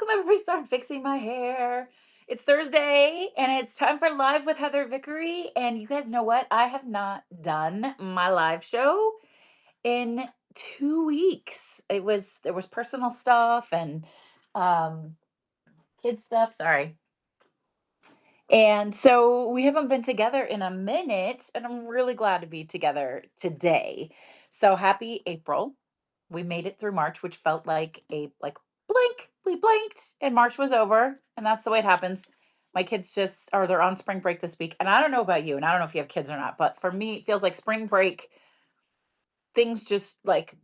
welcome everybody. So I'm fixing my hair. It's Thursday and it's time for Live with Heather Vickery. And you guys know what? I have not done my live show in 2 weeks. There was personal stuff and um kid stuff. Sorry. And so we haven't been together in a minute, and I'm really glad to be together today. So happy April. We made it through March, which felt like a blink. We blinked and March was over, and that's the way it happens. My kids just are they're on spring break this week, and I don't know about you, and I don't know if you have kids or not, but for me, it feels like spring break, things just like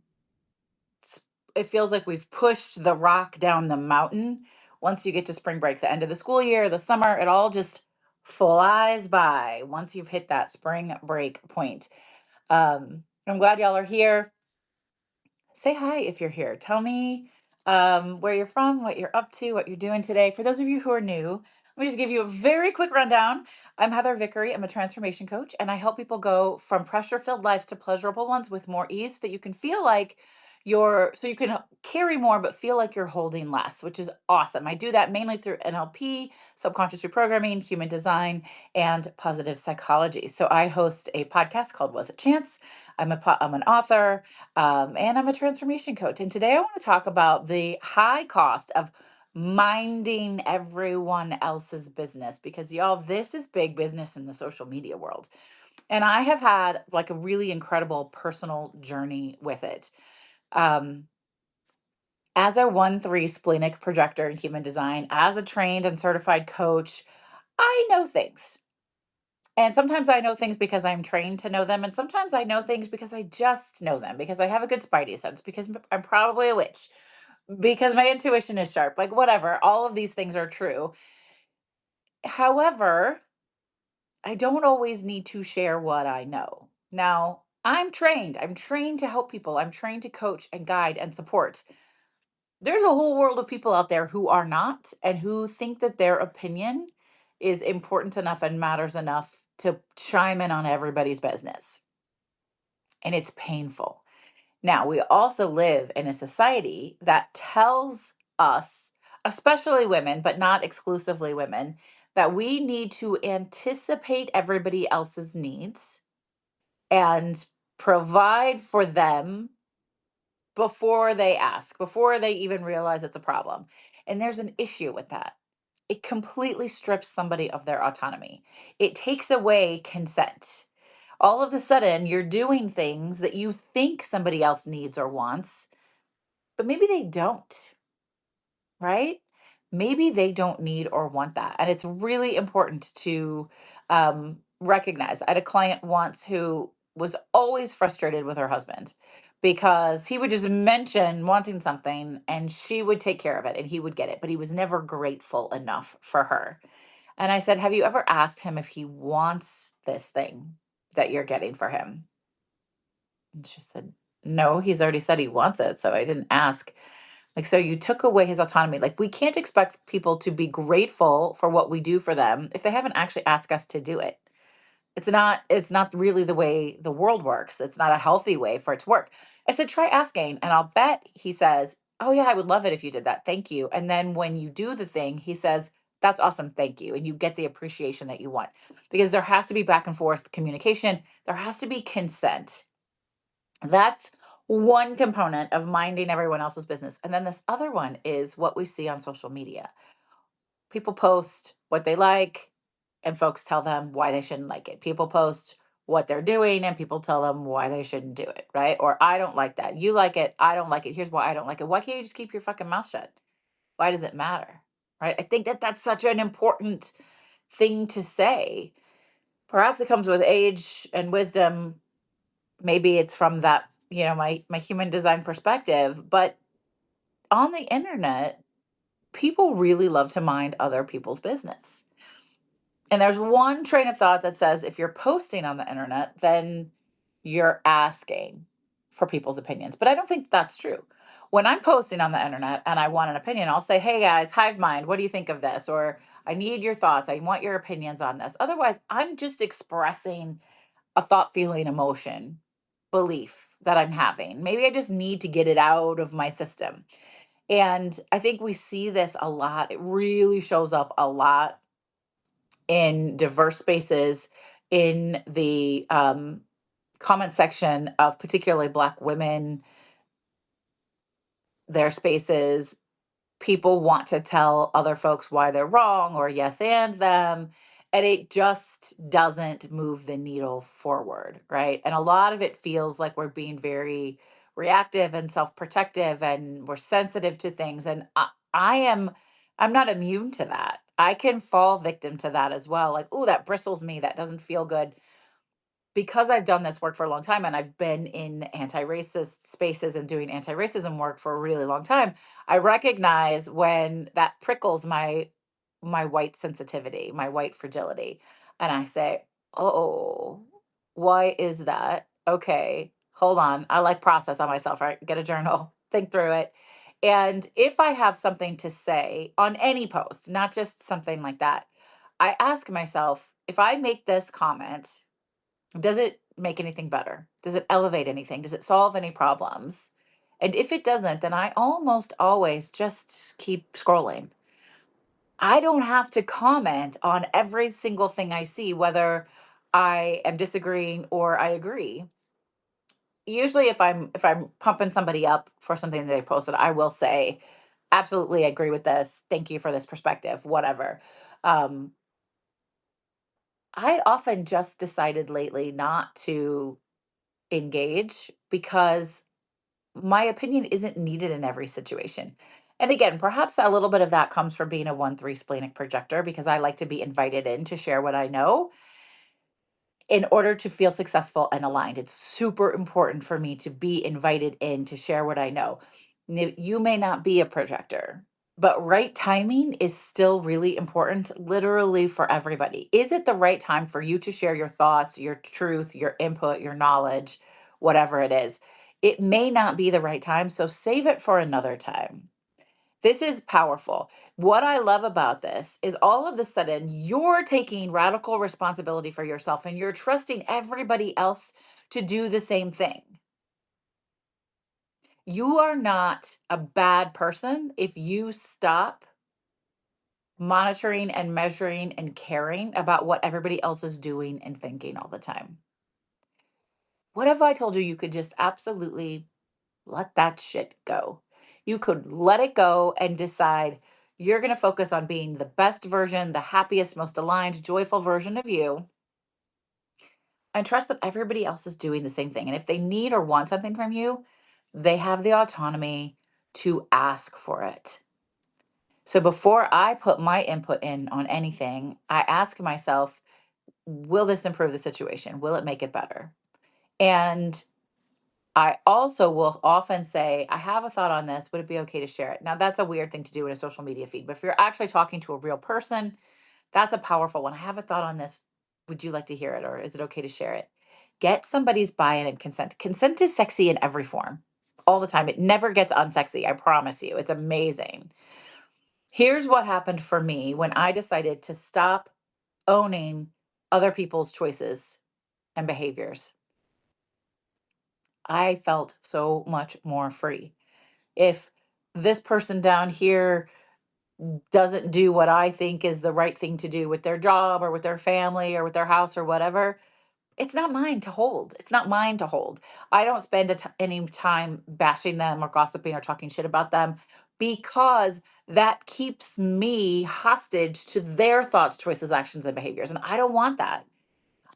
s- it feels like we've pushed the rock down the mountain. Once you get to spring break, the end of the school year, the summer, it all just flies by once you've hit that spring break point. I'm glad y'all are here. Say hi if you're here. Tell me where you're from, what you're up to, what you're doing today. For those of you who are new, let me just give you a very quick rundown. I'm Heather Vickery. I'm a transformation coach, and I help people go from pressure filled lives to pleasurable ones with more ease so that you can feel like so you can carry more, but feel like you're holding less, which is awesome. I do that mainly through NLP, subconscious reprogramming, human design, and positive psychology. So I host a podcast called Was It Chance? I'm an author, and I'm a transformation coach. And today I want to talk about the high cost of minding everyone else's business because, y'all, this is big business in the social media world. And I have had like a really incredible personal journey with it. Um, as a 1-3 splenic projector in human design, as a trained and certified coach, I know things. And sometimes I know things because I'm trained to know them. And sometimes I know things because I just know them, because I have a good spidey sense, because I'm probably a witch, because my intuition is sharp, like whatever. All of these things are true. However, I don't always need to share what I know. Now, I'm trained. I'm trained to help people. I'm trained to coach and guide and support. There's a whole world of people out there who are not and who think that their opinion is important enough and matters enough to chime in on everybody's business. And it's painful. Now, we also live in a society that tells us, especially women, but not exclusively women, that we need to anticipate everybody else's needs and provide for them before they ask, before they even realize it's a problem. And there's an issue with that. It completely strips somebody of their autonomy. It takes away consent. All of a sudden, you're doing things that you think somebody else needs or wants, but maybe they don't, right? Maybe they don't need or want that. And it's really important to recognize. I had a client once who was always frustrated with her husband because he would just mention wanting something and she would take care of it and he would get it, but he was never grateful enough for her. And I said, "Have you ever asked him if he wants this thing that you're getting for him?" And she said, "No, he's already said he wants it. So I didn't ask." Like, so you took away his autonomy. Like, we can't expect people to be grateful for what we do for them if they haven't actually asked us to do it. It's not really the way the world works. It's not a healthy way for it to work. I said, try asking, and I'll bet he says, "Oh yeah, I would love it if you did that. Thank you." And then when you do the thing, he says, "That's awesome. Thank you." And you get the appreciation that you want. Because there has to be back and forth communication. There has to be consent. That's one component of minding everyone else's business. And then this other one is what we see on social media. People post what they like, and folks tell them why they shouldn't like it. People post what they're doing, and people tell them why they shouldn't do it, right? Or, "I don't like that. You like it. I don't like it. Here's why I don't like it." Why can't you just keep your fucking mouth shut? Why does it matter? Right? I think that that's such an important thing to say. Perhaps it comes with age and wisdom. Maybe it's from that, my human design perspective, but on the internet, people really love to mind other people's business. And there's one train of thought that says if you're posting on the internet, then you're asking for people's opinions. But I don't think that's true. When I'm posting on the internet and I want an opinion, I'll say, "Hey guys, hive mind, what do you think of this?" Or, "I need your thoughts. I want your opinions on this." Otherwise, I'm just expressing a thought, feeling, emotion, belief that I'm having. Maybe I just need to get it out of my system. And I think we see this a lot. It really shows up a lot in diverse spaces, in the comment section of particularly Black women, their spaces. People want to tell other folks why they're wrong or yes and them. And it just doesn't move the needle forward, right? And a lot of it feels like we're being very reactive and self-protective, and we're sensitive to things. And I'm not immune to that. I can fall victim to that as well. Like, oh, that bristles me. That doesn't feel good. Because I've done this work for a long time and I've been in anti-racist spaces and doing anti-racism work for a really long time, I recognize when that prickles my white sensitivity, my white fragility. And I say, "Oh, why is that? Okay, hold on. I like process on myself, right? Get a journal, think through it." And if I have something to say on any post, not just something like that, I ask myself, if I make this comment, does it make anything better? Does it elevate anything? Does it solve any problems? And if it doesn't, then I almost always just keep scrolling. I don't have to comment on every single thing I see, whether I am disagreeing or I agree. Usually if I'm pumping somebody up for something that they've posted, I will say, absolutely agree with this. Thank you for this perspective, whatever. Um, I often just decided lately not to engage because my opinion isn't needed in every situation. And again, perhaps a little bit of that comes from being a 1-3 splenic projector, because I like to be invited in to share what I know in order to feel successful and aligned. It's super important for me to be invited in to share what I know. You may not be a projector, but right timing is still really important, literally for everybody. Is it the right time for you to share your thoughts, your truth, your input, your knowledge, whatever it is? It may not be the right time, so save it for another time. This is powerful. What I love about this is all of a sudden you're taking radical responsibility for yourself and you're trusting everybody else to do the same thing. You are not a bad person if you stop monitoring and measuring and caring about what everybody else is doing and thinking all the time. What if I told you you could just absolutely let that shit go? You could let it go and decide you're going to focus on being the best version, the happiest, most aligned, joyful version of you, and trust that everybody else is doing the same thing. And if they need or want something from you, they have the autonomy to ask for it. So before I put my input in on anything, I ask myself, will this improve the situation? Will it make it better? And I also will often say, I have a thought on this. Would it be okay to share it? Now, that's a weird thing to do in a social media feed, but if you're actually talking to a real person, that's a powerful one. I have a thought on this. Would you like to hear it, or is it okay to share it? Get somebody's buy in and consent. Consent is sexy in every form, all the time. It never gets unsexy. I promise you. It's amazing. Here's what happened for me when I decided to stop owning other people's choices and behaviors. I felt so much more free. If this person down here doesn't do what I think is the right thing to do with their job or with their family or with their house or whatever, it's not mine to hold. It's not mine to hold. I don't spend any time bashing them or gossiping or talking shit about them, because that keeps me hostage to their thoughts, choices, actions, and behaviors. And I don't want that.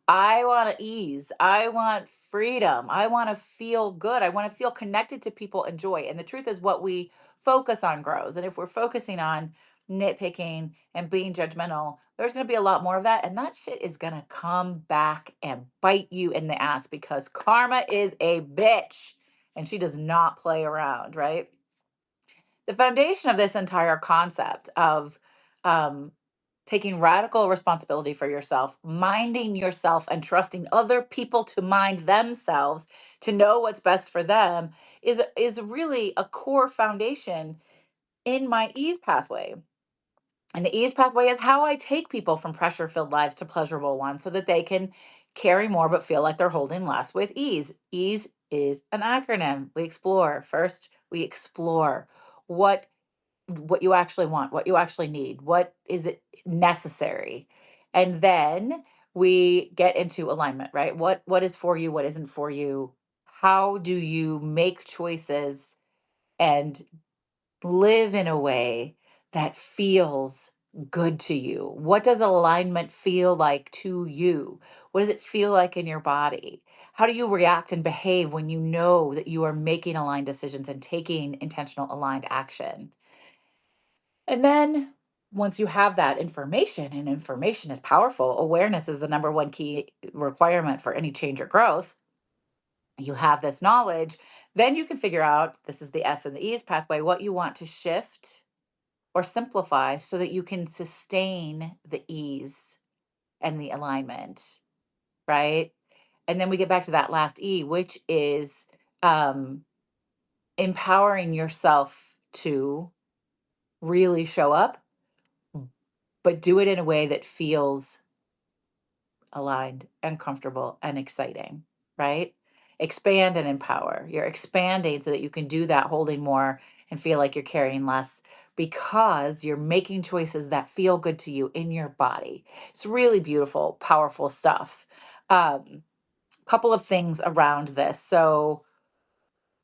I want ease. I want freedom. I want to feel good. I want to feel connected to people and joy. And the truth is, what we focus on grows. And if we're focusing on nitpicking and being judgmental, there's going to be a lot more of that. And that shit is going to come back and bite you in the ass, because karma is a bitch and she does not play around, right? The foundation of this entire concept of um, taking radical responsibility for yourself, minding yourself, and trusting other people to mind themselves, to know what's best for them, is really a core foundation in my ease pathway. And the ease pathway is how I take people from pressure filled lives to pleasurable ones so that they can carry more but feel like they're holding less with ease. Ease is an acronym. We explore. First, we explore. what you actually want, what you actually need, what is it necessary. And then we get into alignment, right? What is for you, what isn't for you? How do you make choices and live in a way that feels good to you? What does alignment feel like to you? What does it feel like in your body? How do you react and behave when you know that you are making aligned decisions and taking intentional aligned action? And then once you have that information, and information is powerful, awareness is the number one key requirement for any change or growth. You have this knowledge, then you can figure out, this is the S and the E's pathway, what you want to shift or simplify so that you can sustain the ease and the alignment, right? And then we get back to that last E, which is um, empowering yourself to really show up, but do it in a way that feels aligned and comfortable and exciting, right? Expand and empower. You're expanding so that you can do that, holding more and feel like you're carrying less because you're making choices that feel good to you in your body. It's really beautiful, powerful stuff. Couple of things around this. So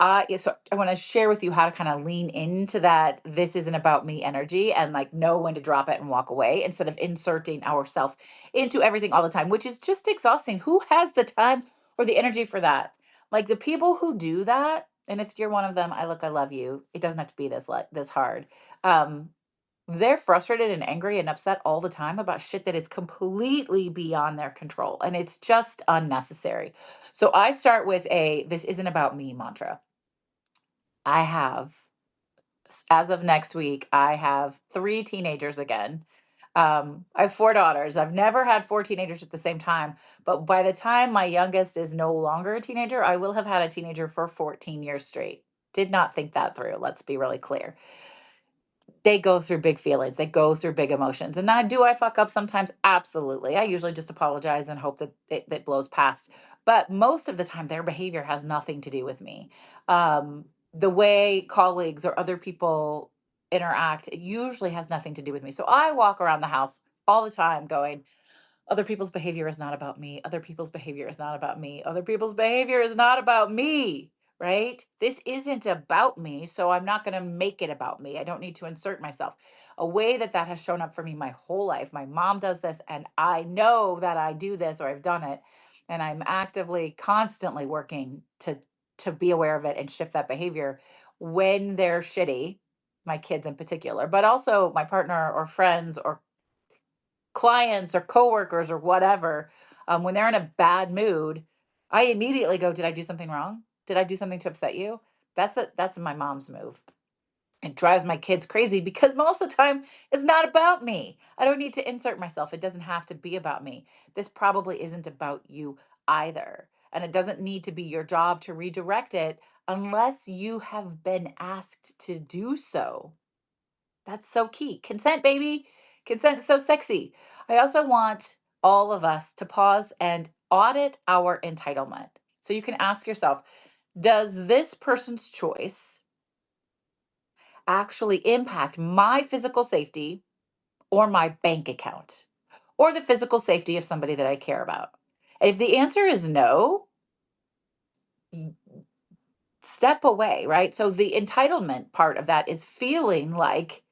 I want to share with you how to kind of lean into that this isn't about me energy and like know when to drop it and walk away instead of inserting ourselves into everything all the time, which is just exhausting. Who has the time or the energy for that? Like the people who do that, and if you're one of them, I love you. It doesn't have to be this hard. Um, they're frustrated and angry and upset all the time about shit that is completely beyond their control, and it's just unnecessary. So I start with a this isn't about me mantra. I have, as of next week, I have 3 teenagers again. I have 4 daughters. I've never had 4 teenagers at the same time, but by the time my youngest is no longer a teenager, I will have had a teenager for 14 years straight. Did not think that through, let's be really clear. They go through big feelings. They go through big emotions. And now, do I fuck up sometimes? Absolutely. I usually just apologize and hope that that blows past. But most of the time, their behavior has nothing to do with me. The way colleagues or other people interact, it usually has nothing to do with me. So I walk around the house all the time going, other people's behavior is not about me. Other people's behavior is not about me. Other people's behavior is not about me, right? This isn't about me, so I'm not going to make it about me. I don't need to insert myself. A way that that has shown up for me my whole life. My mom does this, and I know that I do this or I've done it, and I'm actively, constantly working to be aware of it and shift that behavior when they're shitty, my kids in particular, but also my partner or friends or clients or coworkers or whatever, when they're in a bad mood, I immediately go, "Did I do something wrong? Did I do something to upset you?" That's my mom's move. It drives my kids crazy because most of the time it's not about me. I don't need to insert myself. It doesn't have to be about me. This probably isn't about you either. And it doesn't need to be your job to redirect it unless you have been asked to do so. That's so key. Consent, baby. Consent is so sexy. I also want all of us to pause and audit our entitlement. So you can ask yourself, does this person's choice actually impact my physical safety or my bank account or the physical safety of somebody that I care about? And if the answer is no, y- step away, right? So the entitlement part of that is feeling like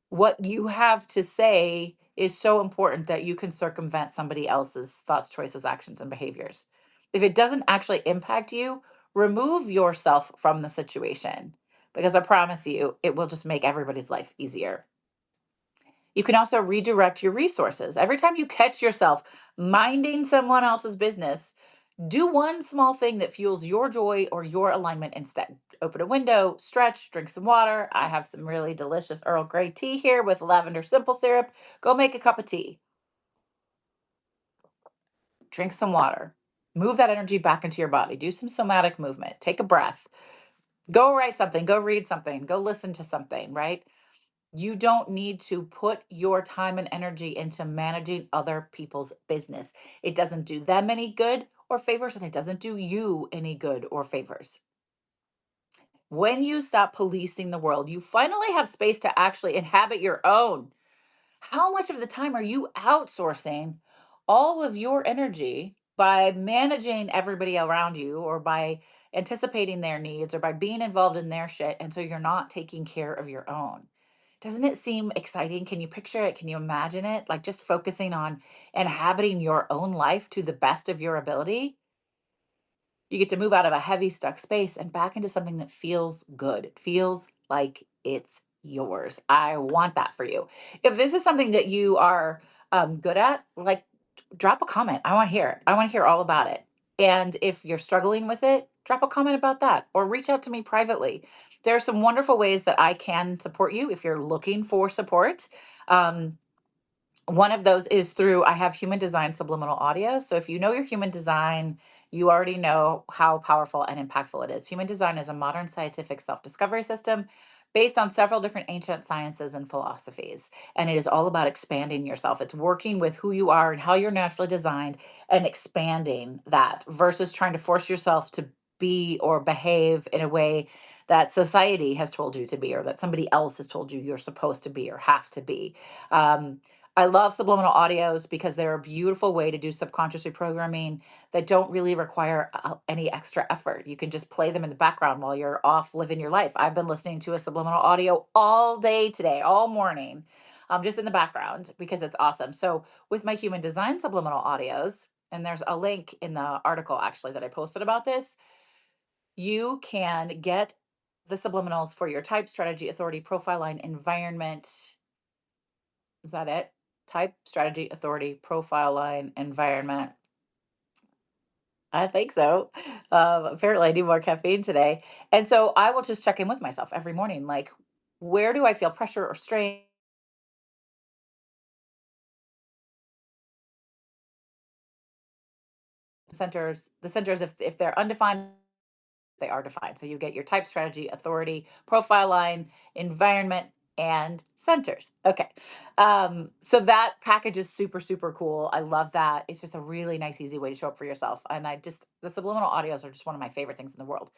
what you have to say is so important that you can circumvent somebody else's thoughts, choices, actions, and behaviors. If it doesn't actually impact you, remove yourself from the situation because I promise you, it will just make everybody's life easier. You can also redirect your resources. Every time you catch yourself minding someone else's business, do one small thing that fuels your joy or your alignment instead. Open a window, stretch, drink some water. I have some really delicious Earl Grey tea here with lavender simple syrup. Go make a cup of tea, drink some water, move that energy back into your body, do some somatic movement, take a breath, go write something, go read something, go listen to something, right? You don't need to put your time and energy into managing other people's business. It doesn't do them any good or favors, and it doesn't do you any good or favors. When you stop policing the world, you finally have space to actually inhabit your own. How much of the time are you outsourcing all of your energy by managing everybody around you, or by anticipating their needs, or by being involved in their shit? And so you're not taking care of your own. Doesn't it seem exciting? Can you picture it? Can you imagine it? Like just focusing on inhabiting your own life to the best of your ability. You get to move out of a heavy, stuck space and back into something that feels good. It feels like it's yours. I want that for you. If this is something that you are good at, like drop a comment. I want to hear it. I want to hear all about it. And if you're struggling with it, drop a comment about that or reach out to me privately. There are some wonderful ways that I can support you if you're looking for support. Um, One of those is through, I have human design subliminal audio. So if you know your human design, you already know how powerful and impactful it is. Human design is a modern scientific self discovery system based on several different ancient sciences and philosophies. And it is all about expanding yourself. It's working with who you are and how you're naturally designed and expanding that versus trying to force yourself to be or behave in a way that society has told you to be, or that somebody else has told you you're supposed to be or have to be. Um, I love subliminal audios because they're a beautiful way to do subconscious reprogramming that don't really require any extra effort. You can just play them in the background while you're off living your life. I've been listening to a subliminal audio all day today, all morning, just in the background because it's awesome. So, with my human design subliminal audios, and there's a link in the article actually that I posted about this, you can get the subliminals for your type, strategy, authority, profile line, environment. Is that it? Type, strategy, authority, profile line, environment. I think so. Apparently, I need more caffeine today. And so I will just check in with myself every morning. Like, where do I feel pressure or strain? The centers, if they're undefined, they are defined. So you get your type, strategy, authority, profile line, environment, and centers. Okay. So that package is super, super cool. I love that. It's just a really nice, easy way to show up for yourself. And the subliminal audios are just one of my favorite things in the world.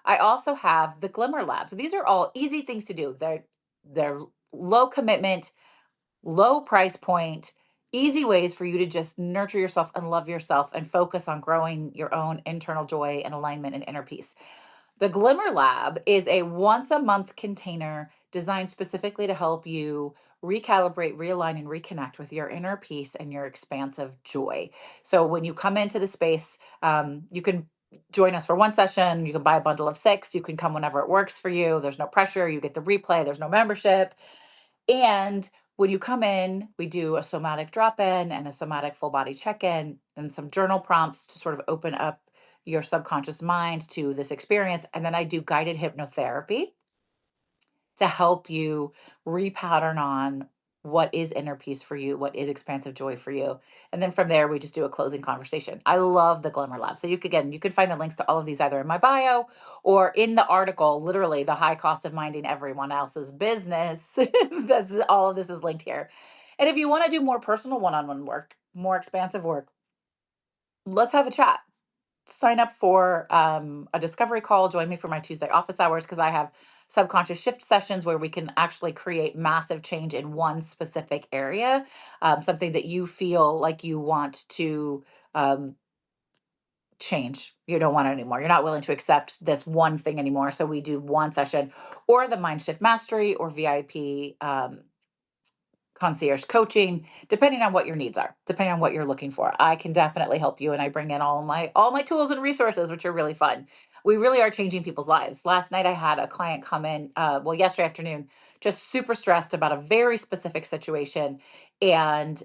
I also have the Glimmer Lab. So these are all easy things to do. They're low commitment, low price point, easy ways for you to just nurture yourself and love yourself and focus on growing your own internal joy and alignment and inner peace. The Glimmer Lab is a once a month container designed specifically to help you recalibrate, realign, and reconnect with your inner peace and your expansive joy. So when you come into the space, you can join us for one session. You can buy a bundle of six. You can come whenever it works for you. There's no pressure. You get the replay. There's no membership. And when you come in, we do a somatic drop in and a somatic full body check in and some journal prompts to sort of open up your subconscious mind to this experience. And then I do guided hypnotherapy to help you repattern on what is inner peace for you, what is expansive joy for you. And then from there, we just do a closing conversation. I love the Glimmer Lab. So you can find the links to all of these either in my bio or in the article, literally the high cost of minding everyone else's business. All of this is linked here. And if you want to do more personal one-on-one work, more expansive work, let's have a chat. Sign up for a discovery call. Join me for my Tuesday office hours because I have subconscious shift sessions where we can actually create massive change in one specific area, something that you feel like you want to um, change. You don't want it anymore. You're not willing to accept this one thing anymore. So we do one session or the Mind Shift Mastery or VIP concierge coaching, depending on what your needs are, depending on what you're looking for. I can definitely help you, and I bring in all my tools and resources, which are really fun. We really are changing people's lives. Last night I had a client come in, yesterday afternoon, just super stressed about a very specific situation, and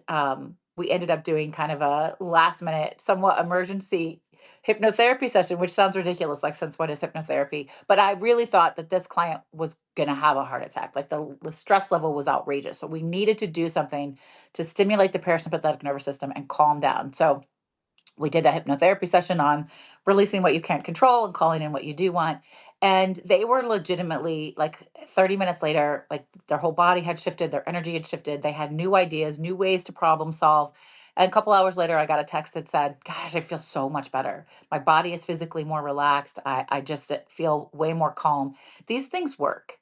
we ended up doing kind of a last minute, somewhat emergency hypnotherapy session, which sounds ridiculous. Like, since when is hypnotherapy? But I really thought that this client was going to have a heart attack. Like, the stress level was outrageous. So we needed to do something to stimulate the parasympathetic nervous system and calm down. So we did a hypnotherapy session on releasing what you can't control and calling in what you do want. And they were legitimately like 30 minutes later, like their whole body had shifted, their energy had shifted. They had new ideas, new ways to problem solve. And a couple hours later, I got a text that said, "Gosh, I feel so much better. My body is physically more relaxed. I just feel way more calm." These things work.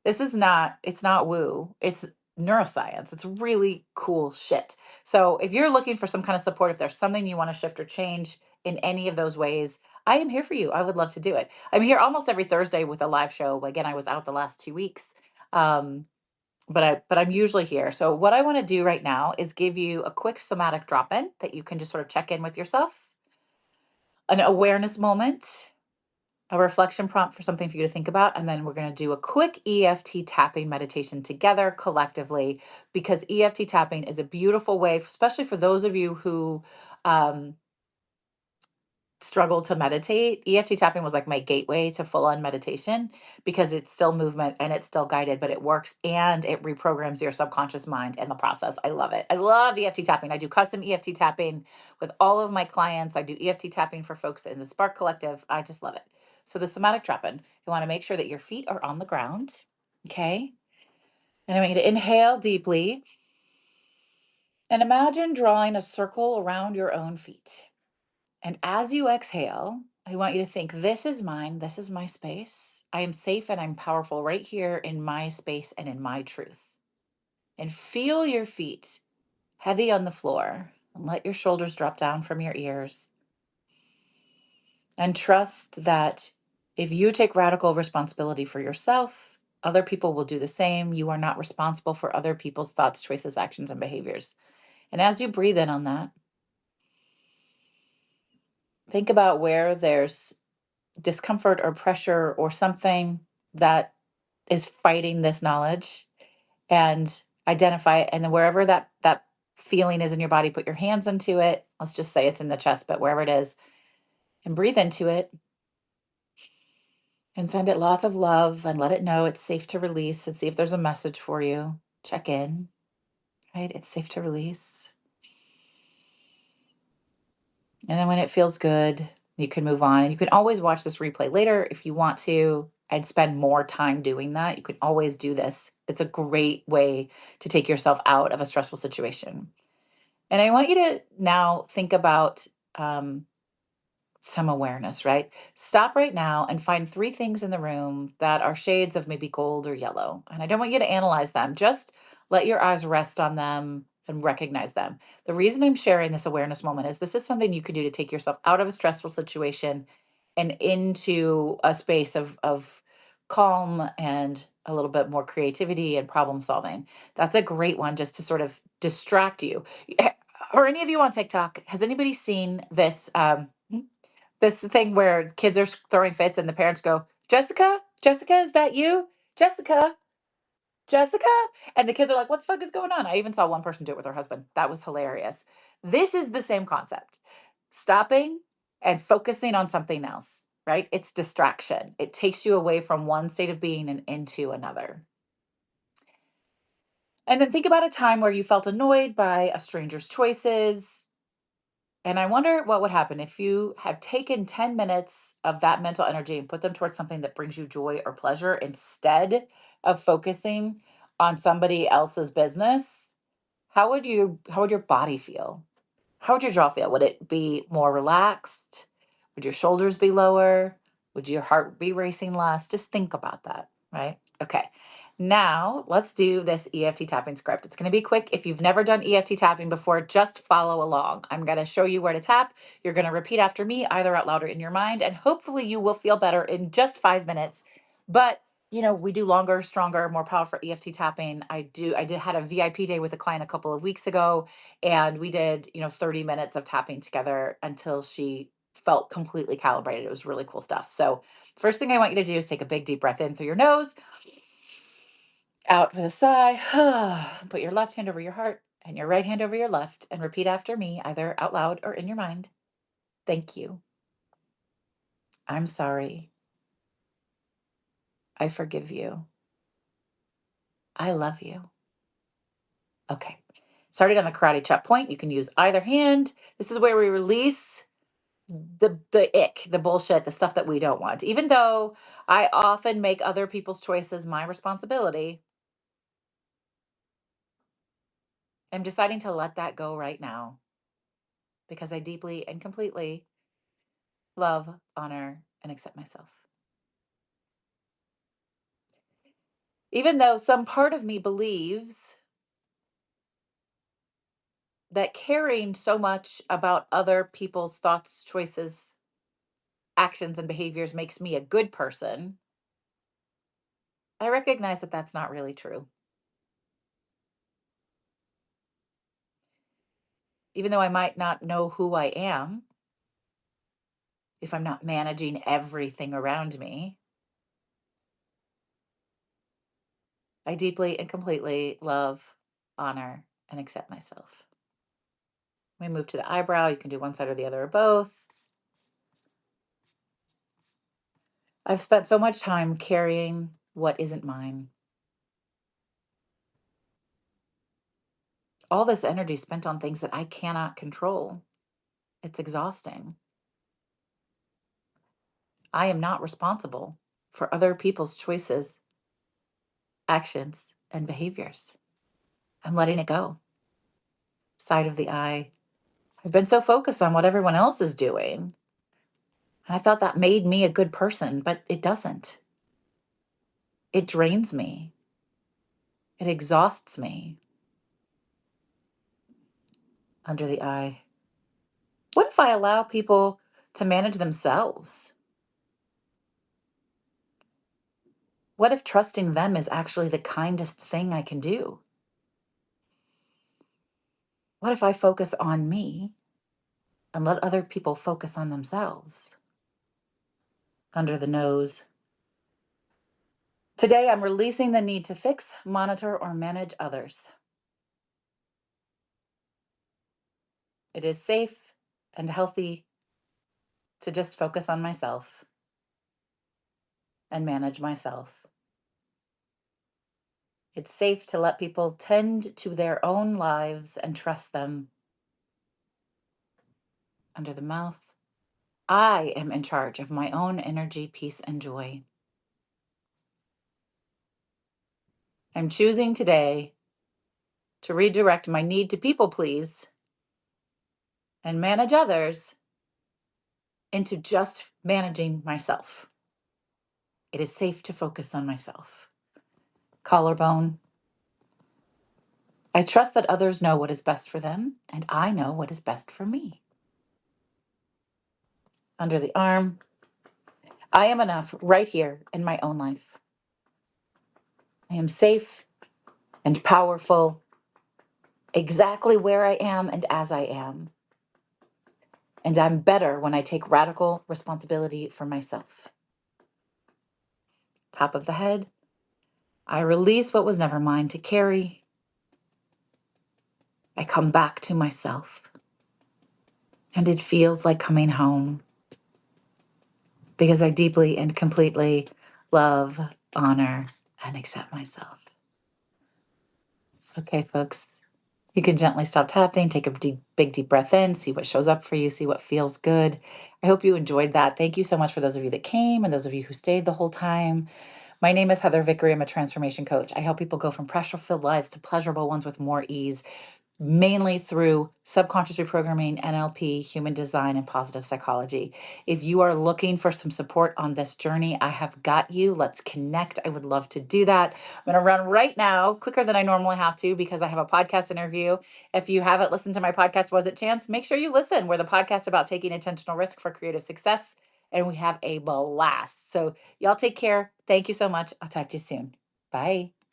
This is not, it's not woo. It's neuroscience. It's really cool shit. So if you're looking for some kind of support, if there's something you want to shift or change in any of those ways, I am here for you. I would love to do it. I'm here almost every Thursday with a live show. Again, I was out the last 2 weeks. Um, but I'm usually here. So what I want to do right now is give you a quick somatic drop-in that you can just sort of check in with yourself, an awareness moment, a reflection prompt for something for you to think about, and then we're going to do a quick EFT tapping meditation together collectively, because EFT tapping is a beautiful way, especially for those of you who um, struggle to meditate. EFT tapping was like my gateway to full on meditation because it's still movement and it's still guided, but it works and it reprograms your subconscious mind in the process. I love it. I love EFT tapping. I do custom EFT tapping with all of my clients. I do EFT tapping for folks in the Spark Collective. I just love it. So the somatic drop-in, you want to make sure that your feet are on the ground. Okay. And I want you to inhale deeply and imagine drawing a circle around your own feet. And as you exhale, I want you to think, this is mine, this is my space. I am safe and I'm powerful right here in my space and in my truth. And feel your feet heavy on the floor and let your shoulders drop down from your ears. And trust that if you take radical responsibility for yourself, other people will do the same. You are not responsible for other people's thoughts, choices, actions, and behaviors. And as you breathe in on that, think about where there's discomfort or pressure or something that is fighting this knowledge, and identify it. And then wherever that feeling is in your body, put your hands into it. Let's just say it's in the chest, but wherever it is, and breathe into it and send it lots of love and let it know it's safe to release, and see if there's a message for you. Check in, right? It's safe to release. And then when it feels good, you can move on. And you can always watch this replay later if you want to and spend more time doing that. You can always do this. It's a great way to take yourself out of a stressful situation. And I want you to now think about some awareness, right? Stop right now and find three things in the room that are shades of maybe gold or yellow. And I don't want you to analyze them. Just let your eyes rest on them and recognize them. The reason I'm sharing this awareness moment is this is something you could do to take yourself out of a stressful situation and into a space of calm and a little bit more creativity and problem solving. That's a great one just to sort of distract you. Or any of you on TikTok, has anybody seen this? This thing where kids are throwing fits and the parents go, "Jessica, Jessica, is that you? Jessica, Jessica?" And the kids are like, "What the fuck is going on?" I even saw one person do it with her husband. That was hilarious. This is the same concept. Stopping and focusing on something else, right? It's distraction. It takes you away from one state of being and into another. And then think about a time where you felt annoyed by a stranger's choices. And I wonder what would happen if you had taken 10 minutes of that mental energy and put them towards something that brings you joy or pleasure instead of focusing on somebody else's business. How would your body feel? How would your jaw feel? Would it be more relaxed? Would your shoulders be lower? Would your heart be racing less? Just think about that, right? Okay. Now, let's do this EFT tapping script. It's going to be quick. If you've never done EFT tapping before, just follow along. I'm going to show you where to tap. You're going to repeat after me, either out loud or in your mind, and hopefully you will feel better in just 5 minutes. But we do longer, stronger, more powerful EFT tapping. I did had a VIP day with a client a couple of weeks ago, and we did 30 minutes of tapping together until she felt completely calibrated. It was really cool stuff. So first thing I want you to do is take a big deep breath in through your nose, out with a sigh. Put your left hand over your heart and your right hand over your left, and repeat after me, either out loud or in your mind. Thank you. I'm sorry. I forgive you. I love you. Okay. Starting on the karate chop point, you can use either hand. This is where we release the ick, the bullshit, the stuff that we don't want. Even though I often make other people's choices my responsibility, I'm deciding to let that go right now. because I deeply and completely love, honor, and accept myself. Even though some part of me believes that caring so much about other people's thoughts, choices, actions, and behaviors makes me a good person, I recognize that that's not really true. Even though I might not know who I am, if I'm not managing everything around me, I deeply and completely love, honor, and accept myself. We move to the eyebrow. You can do one side or the other or both. I've spent so much time carrying what isn't mine. All this energy spent on things that I cannot control. It's exhausting. I am not responsible for other people's choices, actions, and behaviors. I'm letting it go. Side of the eye. I've been so focused on what everyone else is doing. And I thought that made me a good person, but it doesn't. It drains me. It exhausts me. Under the eye. What if I allow people to manage themselves? What if trusting them is actually the kindest thing I can do? What if I focus on me and let other people focus on themselves? Under the nose. Today, I'm releasing the need to fix, monitor, or manage others. It is safe and healthy to just focus on myself and manage myself. It's safe to let people tend to their own lives and trust them. Under the mouth. I am in charge of my own energy, peace, and joy. I'm choosing today to redirect my need to people please and manage others into just managing myself. It is safe to focus on myself. Collarbone. I trust that others know what is best for them, and I know what is best for me. Under the arm. I am enough right here in my own life. I am safe and powerful exactly where I am and as I am. And I'm better when I take radical responsibility for myself. Top of the head. I release what was never mine to carry. I come back to myself. And it feels like coming home because I deeply and completely love, honor, and accept myself. Okay, folks, you can gently stop tapping, take a big, deep breath in, see what shows up for you, see what feels good. I hope you enjoyed that. Thank you so much for those of you that came and those of you who stayed the whole time. My name is Heather Vickery. I'm a transformation coach. I help people go from pressure filled lives to pleasurable ones with more ease, mainly through subconscious reprogramming, NLP, human design, and positive psychology. If you are looking for some support on this journey, I have got you. Let's connect. I would love to do that. I'm going to run right now, quicker than I normally have to, because I have a podcast interview. If you haven't listened to my podcast, Was It Chance? Make sure you listen. We're the podcast about taking intentional risk for creative success, and we have a blast. So y'all take care. Thank you so much. I'll talk to you soon. Bye.